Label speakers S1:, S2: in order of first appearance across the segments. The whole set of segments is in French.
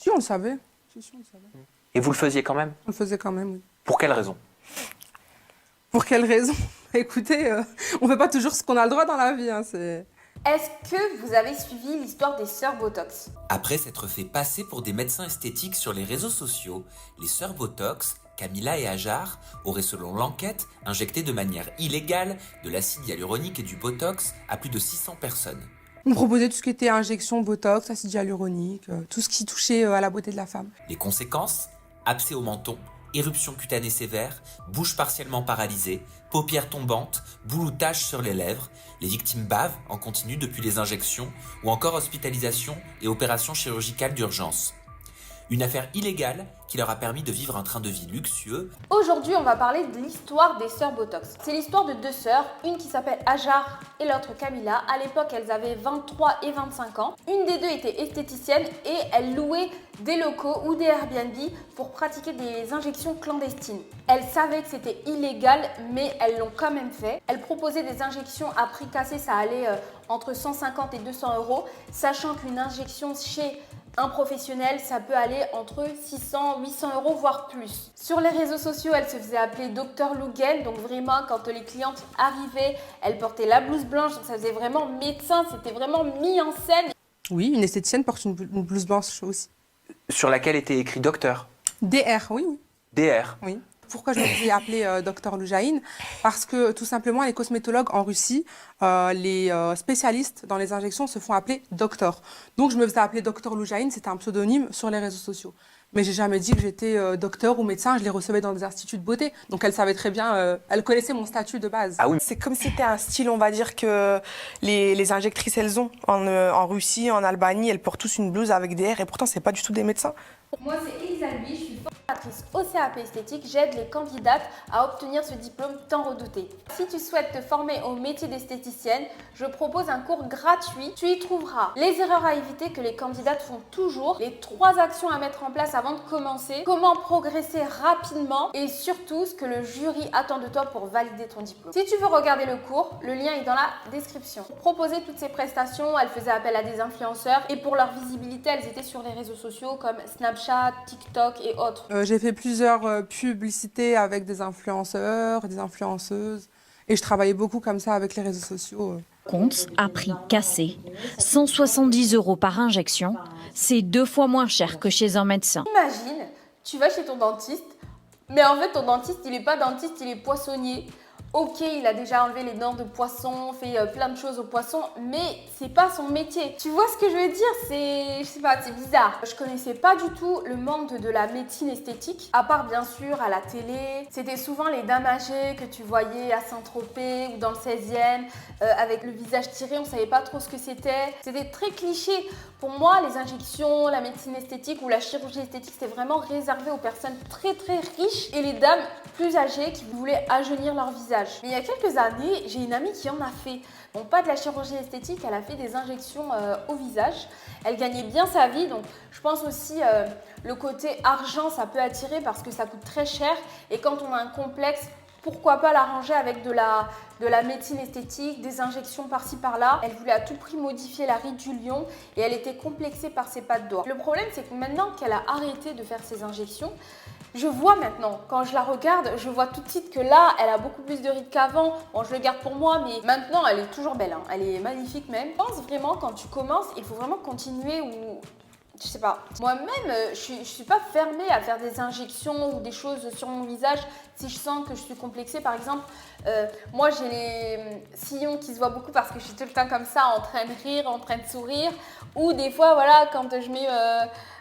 S1: Si, on le savait. Si, on le savait.
S2: Et vous le faisiez quand même?
S1: On le faisait quand même, oui.
S2: Pour quelle raison?
S1: Pour quelle raison? Écoutez, on fait pas toujours ce qu'on a le droit dans la vie, hein, c'est...
S3: Est-ce que vous avez suivi l'histoire des sœurs Botox?
S4: Après s'être fait passer pour des médecins esthétiques sur les réseaux sociaux, les sœurs Botox, Camilla et Hajar, auraient selon l'enquête injecté de manière illégale de l'acide hyaluronique et du Botox à plus de 600 personnes.
S1: On proposait tout ce qui était injection, botox, acide hyaluronique, tout ce qui touchait à la beauté de la femme.
S4: Les conséquences? Abcès au menton, éruption cutanée sévère, bouche partiellement paralysée, paupières tombantes, boule ou taches sur les lèvres. Les victimes bavent en continu depuis les injections ou encore hospitalisation et opération chirurgicale d'urgence. Une affaire illégale qui leur a permis de vivre un train de vie luxueux.
S3: Aujourd'hui, on va parler de l'histoire des sœurs Botox. C'est l'histoire de deux sœurs, une qui s'appelle Hajar et l'autre Camilla. À l'époque, elles avaient 23 et 25 ans. Une des deux était esthéticienne et elle louait des locaux ou des Airbnb pour pratiquer des injections clandestines. Elles savaient que c'était illégal, mais elles l'ont quand même fait. Elles proposaient des injections à prix cassé, ça allait entre 150 et 200 euros, sachant qu'une injection chez un professionnel, ça peut aller entre 600, 800 euros, voire plus. Sur les réseaux sociaux, elle se faisait appeler Dr Lugen, donc vraiment, quand les clientes arrivaient, elle portait la blouse blanche, donc ça faisait vraiment médecin, c'était vraiment mis en scène.
S1: Oui, une esthéticienne porte une blouse blanche aussi.
S2: Sur laquelle était écrit docteur?
S1: DR, oui, oui.
S2: DR.
S1: Oui. Pourquoi je me faisais appeler Dr Loujaïne? Parce que tout simplement, les cosmétologues en Russie, les spécialistes dans les injections se font appeler docteur. Donc je me faisais appeler Dr Loujaïne, c'était un pseudonyme sur les réseaux sociaux. Mais j'ai jamais dit que j'étais docteur ou médecin, je les recevais dans des instituts de beauté. Donc elle savait très bien, elle connaissait mon statut de base.
S2: Ah oui.
S5: C'est comme si c'était un style, on va dire, que les injectrices, elles ont. En Russie, en Albanie, elles portent tous une blouse avec des R et pourtant, c'est pas du tout des médecins.
S3: Moi, c'est Elisa Louis, je suis formatrice au CAP esthétique. J'aide les candidates à obtenir ce diplôme tant redouté. Si tu souhaites te former au métier d'esthéticienne, je propose un cours gratuit. Tu y trouveras les erreurs à éviter que les candidates font toujours, les 3 actions à mettre en place avant de commencer, comment progresser rapidement et surtout ce que le jury attend de toi pour valider ton diplôme. Si tu veux regarder le cours, le lien est dans la description. Pour proposer toutes ces prestations, elles faisaient appel à des influenceurs et pour leur visibilité, elles étaient sur les réseaux sociaux comme Snapchat, TikTok et autres.
S1: J'ai fait plusieurs publicités avec des influenceurs, des influenceuses. Et je travaillais beaucoup comme ça avec les réseaux sociaux.
S6: Compte à prix cassé, 170 euros par injection, c'est 2 fois moins cher que chez un médecin.
S3: Imagine, tu vas chez ton dentiste, mais en fait ton dentiste il est pas dentiste, il est poissonnier. Ok, il a déjà enlevé les dents de poisson, fait plein de choses au poisson, mais c'est pas son métier. Tu vois ce que je veux dire? Je sais pas, c'est bizarre. Je connaissais pas du tout le monde de la médecine esthétique, à part bien sûr à la télé. C'était souvent les dames âgées que tu voyais à Saint-Tropez ou dans le 16e, avec le visage tiré, on savait pas trop ce que c'était. C'était très cliché. Pour moi, les injections, la médecine esthétique ou la chirurgie esthétique, c'était vraiment réservé aux personnes très très riches et les dames plus âgées qui voulaient ajeunir leur visage. Mais il y a quelques années, j'ai une amie qui en a fait. Bon, pas de la chirurgie esthétique, elle a fait des injections au visage. Elle gagnait bien sa vie, donc je pense aussi le côté argent, ça peut attirer parce que ça coûte très cher. Et quand on a un complexe, pourquoi pas l'arranger avec de la médecine esthétique, des injections par-ci par-là. Elle voulait à tout prix modifier la ride du lion et elle était complexée par ses pas de doigts. Le problème, c'est que maintenant qu'elle a arrêté de faire ses injections, je vois maintenant, quand je la regarde, je vois tout de suite que là, elle a beaucoup plus de rides qu'avant. Bon, je le garde pour moi, mais maintenant, elle est toujours belle, hein. Elle est magnifique même. Je pense vraiment, quand tu commences, il faut vraiment continuer ou... Je sais pas. Moi-même, je suis pas fermée à faire des injections ou des choses sur mon visage si je sens que je suis complexée. Par exemple, moi j'ai les sillons qui se voient beaucoup parce que je suis tout le temps comme ça, en train de rire, en train de sourire. Ou des fois, voilà, quand je mets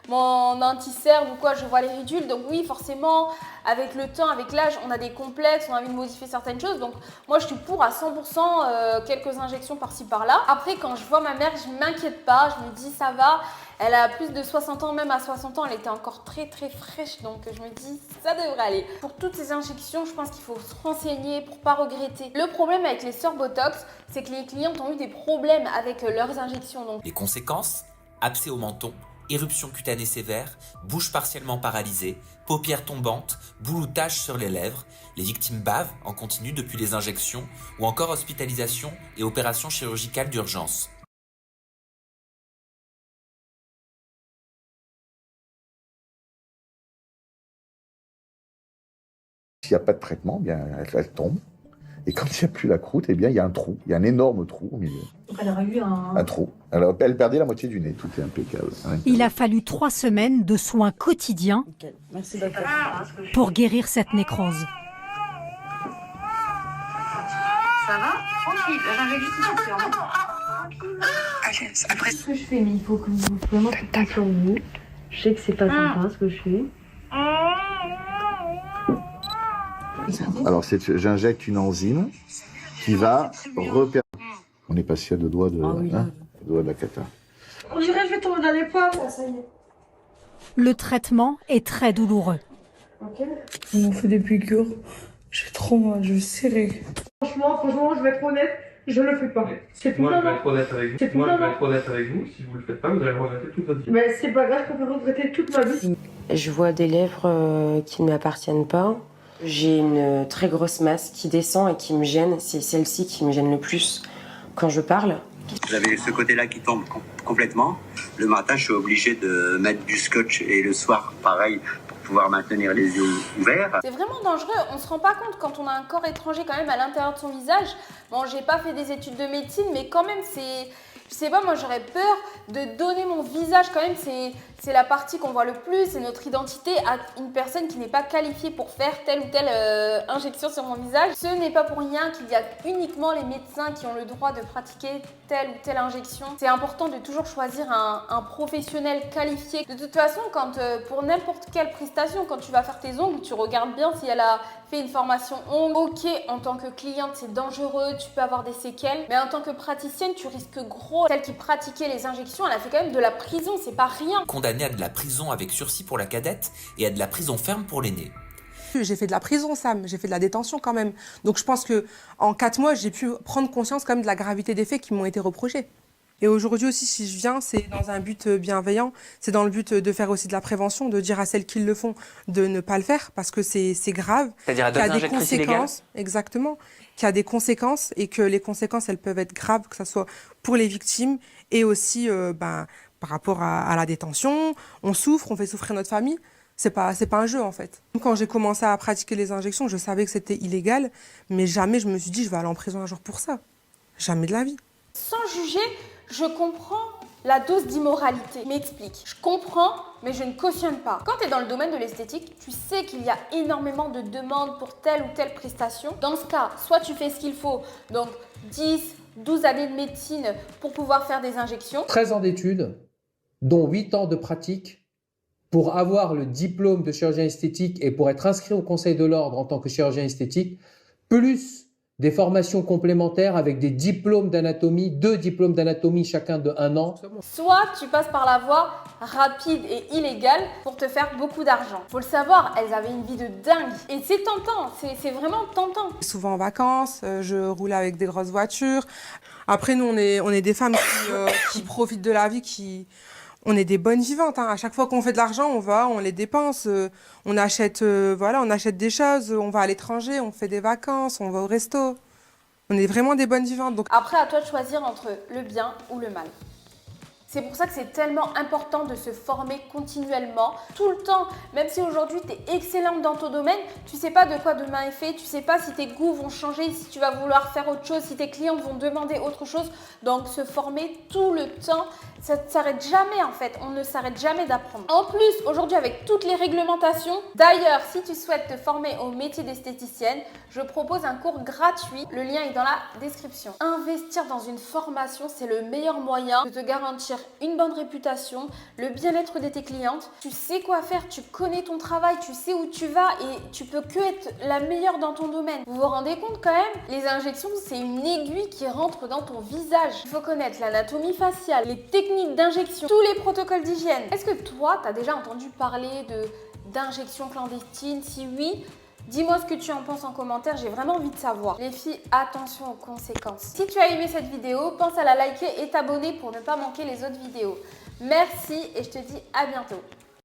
S3: mon anti-cerne ou quoi, je vois les ridules. Donc oui, forcément, avec le temps, avec l'âge, on a des complexes, on a envie de modifier certaines choses. Donc moi, je suis pour à 100% quelques injections par-ci par-là. Après, quand je vois ma mère, je m'inquiète pas, je me dis ça va. Elle a plus de 60 ans, même à 60 ans, elle était encore très très fraîche, donc je me dis ça devrait aller. Pour toutes ces injections, je pense qu'il faut se renseigner pour pas regretter. Le problème avec les sœurs Botox, c'est que les clientes ont eu des problèmes avec leurs injections. Donc.
S4: Les conséquences? Abcès au menton, éruption cutanée sévère, bouche partiellement paralysée, paupières tombantes, boule ou taches sur les lèvres. Les victimes bavent en continu depuis les injections ou encore hospitalisation et opération chirurgicale d'urgence.
S7: S'il n'y a pas de traitement, eh bien, elle tombe. Et quand il n'y a plus la croûte, eh bien, il y a un trou. Il y a un énorme trou au milieu.
S8: Donc elle aurait eu
S7: Un trou. Alors, elle perdait la moitié du nez. Tout est impeccable.
S8: Il a fallu 3 semaines de soins quotidiens pour guérir cette nécrose.
S9: Ça va? Tranquille, j'injecte juste une après.
S10: Ce que je fais, mais il faut que vous vraiment faites sur vous. Je sais que c'est pas sympa ce que je fais.
S7: Alors, j'injecte une enzyme qui va repérer. On est passé à 2 doigts de, deux doigts de la cata.
S10: On dirait que je vais tomber dans les pommes. Ça y est.
S8: Le traitement est très douloureux.
S11: On m'en fait des piqûres. J'ai trop mal, je vais serrer.
S10: Franchement, je vais être honnête, je le fais pas. C'est tout.
S12: Moi, je vais être honnête avec vous. Moi, je vais être honnête avec vous. Si vous le faites pas, vous allez le regretter toute votre vie.
S10: Mais c'est pas grave, je préfère regretter toute ma vie.
S13: Je vois des lèvres qui ne m'appartiennent pas. J'ai une très grosse masse qui descend et qui me gêne. C'est celle-ci qui me gêne le plus quand je parle.
S14: Vous avez ce côté-là qui tombe complètement. Le matin, je suis obligé de mettre du scotch et le soir, pareil, pour pouvoir maintenir les yeux ouverts.
S3: C'est vraiment dangereux, on se rend pas compte quand on a un corps étranger quand même à l'intérieur de son visage. Bon, j'ai pas fait des études de médecine, mais quand même c'est... Je sais pas, moi j'aurais peur de donner mon visage quand même, c'est la partie qu'on voit le plus, c'est notre identité à une personne qui n'est pas qualifiée pour faire telle ou telle injection sur mon visage. Ce n'est pas pour rien qu'il y a uniquement les médecins qui ont le droit de pratiquer telle ou telle injection. C'est important de toujours choisir un professionnel qualifié. De toute façon, pour n'importe quelle prestation, quand tu vas faire tes ongles, tu regardes bien si elle a fait une formation ongles. Ok, en tant que cliente, c'est dangereux, tu peux avoir des séquelles, mais en tant que praticienne, tu risques gros. Celle qui pratiquait les injections, elle a fait quand même de la prison, c'est pas rien.
S4: Condamnée à de la prison avec sursis pour la cadette et à de la prison ferme pour l'aîné.
S1: J'ai fait de la prison, Sam, j'ai fait de la détention quand même. Donc je pense qu'en 4 mois, j'ai pu prendre conscience quand même de la gravité des faits qui m'ont été reprochés. Et aujourd'hui aussi, si je viens, c'est dans un but bienveillant, c'est dans le but de faire aussi de la prévention, de dire à celles qui le font de ne pas le faire parce que c'est grave.
S2: C'est-à-dire à d'autres injectrices illégales ?
S1: Exactement, qu'il y a des conséquences et que les conséquences, elles peuvent être graves, que ce soit pour les victimes et aussi par rapport à la détention. On souffre, on fait souffrir notre famille. C'est pas un jeu en fait. Quand j'ai commencé à pratiquer les injections, je savais que c'était illégal, mais jamais je me suis dit je vais aller en prison un jour pour ça. Jamais de la vie.
S3: Sans juger, je comprends la dose d'immoralité. M'explique. Je comprends, mais je ne cautionne pas. Quand tu es dans le domaine de l'esthétique, tu sais qu'il y a énormément de demandes pour telle ou telle prestation. Dans ce cas, soit tu fais ce qu'il faut, donc 10, 12 années de médecine pour pouvoir faire des injections.
S15: 13 ans d'études, dont 8 ans de pratique, pour avoir le diplôme de chirurgien esthétique et pour être inscrit au Conseil de l'Ordre en tant que chirurgien esthétique, plus des formations complémentaires avec des diplômes d'anatomie, 2 diplômes d'anatomie chacun de 1 an.
S3: Soit tu passes par la voie rapide et illégale pour te faire beaucoup d'argent. Faut le savoir, elles avaient une vie de dingue. Et c'est tentant, c'est vraiment tentant.
S1: Souvent en vacances, je roule avec des grosses voitures. Après, nous, on est des femmes qui profitent de la vie, on est des bonnes vivantes. Hein. À chaque fois qu'on fait de l'argent, on va, on les dépense, on achète des choses, on va à l'étranger, on fait des vacances, on va au resto. On est vraiment des bonnes vivantes. Donc...
S3: Après, à toi de choisir entre le bien ou le mal. C'est pour ça que c'est tellement important de se former continuellement, tout le temps. Même si aujourd'hui tu es excellente dans ton domaine, tu sais pas de quoi demain est fait, tu sais pas si tes goûts vont changer, si tu vas vouloir faire autre chose, si tes clients vont demander autre chose. Donc se former tout le temps, ça ne s'arrête jamais en fait, on ne s'arrête jamais d'apprendre. En plus, aujourd'hui avec toutes les réglementations, d'ailleurs si tu souhaites te former au métier d'esthéticienne, je propose un cours gratuit, le lien est dans la description. Investir dans une formation, c'est le meilleur moyen de te garantir une bonne réputation, le bien-être de tes clientes. Tu sais quoi faire, tu connais ton travail, tu sais où tu vas et tu peux que être la meilleure dans ton domaine. Vous vous rendez compte quand même, les injections, c'est une aiguille qui rentre dans ton visage. Il faut connaître l'anatomie faciale, les techniques d'injection, tous les protocoles d'hygiène. Est-ce que toi, tu as déjà entendu parler d'injection clandestine? Si oui, dis-moi ce que tu en penses en commentaire, j'ai vraiment envie de savoir. Les filles, attention aux conséquences. Si tu as aimé cette vidéo, pense à la liker et t'abonner pour ne pas manquer les autres vidéos. Merci et je te dis à bientôt.